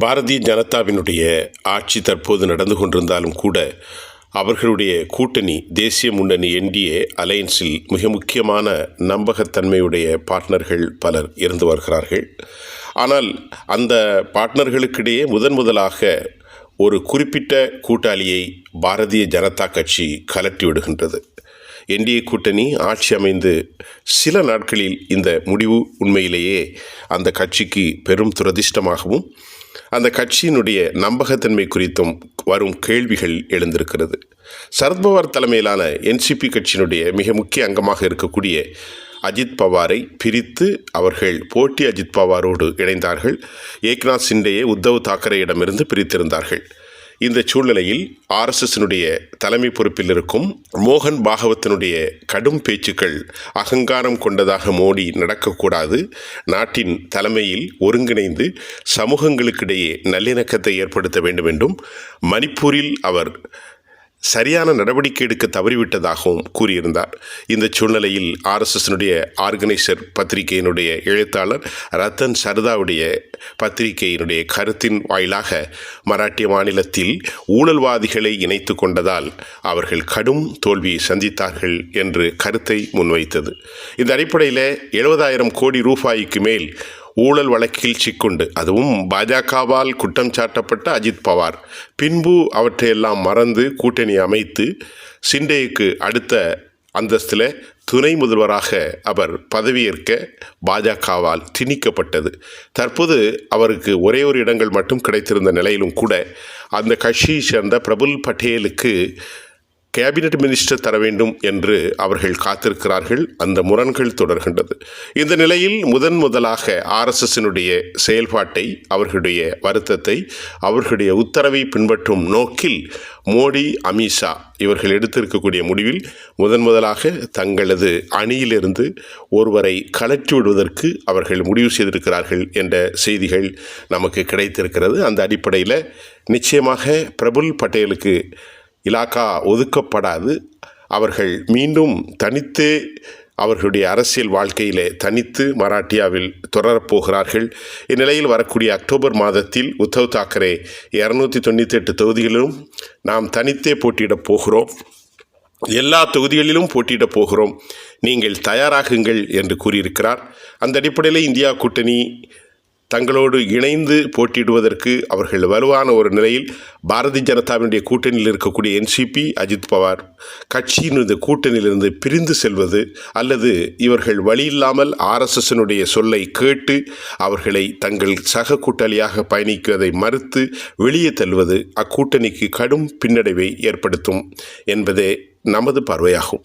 பாரதிய ஜனதாவினுடைய ஆட்சி தற்போது நடந்து கொண்டிருந்தாலும் கூட அவர்களுடைய கூட்டணி தேசிய முன்னணி என்டிஏ அலையன்ஸில் மிக முக்கியமான நம்பகத்தன்மையுடைய பார்ட்னர்கள் பலர் இருந்து வருகிறார்கள். ஆனால் அந்த பார்ட்னர்களுக்கிடையே முதலாக ஒரு குறிப்பிட்ட கூட்டாளியை பாரதிய ஜனதா கட்சி கலட்டி விடுகின்றது. என்டிஏ கூட்டணி ஆட்சி அமைந்து சில நாட்களில் இந்த முடிவு உண்மையிலேயே அந்த கட்சிக்கு பெரும் துரதிர்ஷ்டமாகவும் அந்த கட்சியினுடைய நம்பகத்தன்மை குறித்தும் வரும் கேள்விகள் எழுந்திருக்கிறது. சரத்பவார் தலைமையிலான என்சிபி கட்சியினுடைய மிக முக்கிய அங்கமாக இருக்கக்கூடிய அஜித் பவாரை பிரித்து அவர்கள் போட்டி அஜித் பவாரோடு இணைந்தார்கள். ஏக்நாத் சிண்டேயை உத்தவ் தாக்கரேயிடமிருந்து பிரித்திருந்தார்கள். இந்த சூழ்நிலையில் ஆர்எஸ்எஸ்னுடைய தலைமை பொறுப்பில் இருக்கும் மோகன் பாகவத்தினுடைய கடும் பேச்சுக்கள் அகங்காரம் கொண்டதாக மோடி நடக்கக்கூடாது, நாட்டின் தலைமையில் ஒருங்கிணைந்து சமூகங்களுக்கிடையே நல்லிணக்கத்தை ஏற்படுத்த வேண்டும் என்றும் மணிப்பூரில் அவர் சரியான நடவடிக்கை எடுக்க தவறிவிட்டதாகவும் கூறியிருந்தார். இந்த சூழ்நிலையில் ஆர்எஸ்எஸ்னுடைய ஆர்கனைசர் பத்திரிகையினுடைய எழுத்தாளர் ரத்தன் சர்தாவுடைய பத்திரிகையினுடைய கருத்தின் வாயிலாக மராட்டிய மாநிலத்தில் ஊழல்வாதிகளை இணைத்து கொண்டதால் அவர்கள் கடும் தோல்வியை சந்தித்தார்கள் என்று கருத்தை முன்வைத்தது. இந்த அடிப்படையில் 70,000 கோடி ரூபாய்க்கு மேல் ஊழல் வழக்கில் சிக்கொண்டு, அதுவும் பாஜகவால் குற்றம் சாட்டப்பட்ட அஜித் பவார் பின்பு அவற்றையெல்லாம் மறந்து கூட்டணி அமைத்து சிண்டேவுக்கு அடுத்த அந்தஸ்தில் துணை முதல்வராக அவர் பதவியேற்க பாஜகவால் திணிக்கப்பட்டது. தற்போது அவருக்கு ஒரே ஒரு இடங்கள் மட்டும் கிடைத்திருந்த நிலையிலும் கூட அந்த கட்சியை சேர்ந்த பிரபுல் பட்டேலுக்கு கேபினட் மினிஸ்டர் தர வேண்டும் என்று அவர்கள் காத்திருக்கிறார்கள். அந்த முரண்கள் தொடர்கின்றது. இந்த நிலையில் முதலாக ஆர்எஸ்எஸ்னுடைய செயல்பாட்டை, அவர்களுடைய வருத்தத்தை, அவர்களுடைய உத்தரவை பின்பற்றும் நோக்கில் மோடி, அமித்ஷா இவர்கள் எடுத்திருக்கக்கூடிய முடிவில் முதலாக தங்களது அணியிலிருந்து ஒருவரை கலற்றி விடுவதற்கு அவர்கள் முடிவு செய்திருக்கிறார்கள் என்ற செய்திகள் நமக்கு கிடைத்திருக்கிறது. அந்த அடிப்படையில் நிச்சயமாக பிரபுல் பட்டேலுக்கு இலாக்கா ஒதுக்கப்படாது. அவர்கள் மீண்டும் தனித்து அவர்களுடைய அரசியல் வாழ்க்கையிலே தனித்து மராட்டியாவில் தொடரப்போகிறார்கள். இந்நிலையில் வரக்கூடிய அக்டோபர் மாதத்தில் உத்தவ் தாக்கரே 298 தொகுதிகளிலும் நாம் தனித்தே போட்டியிடப் போகிறோம், எல்லா தொகுதிகளிலும் போட்டியிடப் போகிறோம், நீங்கள் தயாராகுங்கள் என்று கூறியிருக்கிறார். அந்த அடிப்படையில் இந்தியா கூட்டணி தங்களோடு இணைந்து போட்டியிடுவதற்கு அவர்கள் வலுவான ஒரு நிலையில் பாரதிய ஜனதாவினுடைய கூட்டணியில் இருக்கக்கூடிய என்சிபி, அஜித் பவார் கட்சியின் இந்த கூட்டணியிலிருந்து பிரிந்து செல்வது அல்லது இவர்கள் வழியில்லாமல் ஆர்எஸ்எஸ்னுடைய சொல்லை கேட்டு அவர்களை தங்கள் சக கூட்டாளியாக பயணிக்குவதை மறுத்து வெளியே தள்ளுவது அக்கூட்டணிக்கு கடும் பின்னடைவை ஏற்படுத்தும் என்பதே நமது பார்வையாகும்.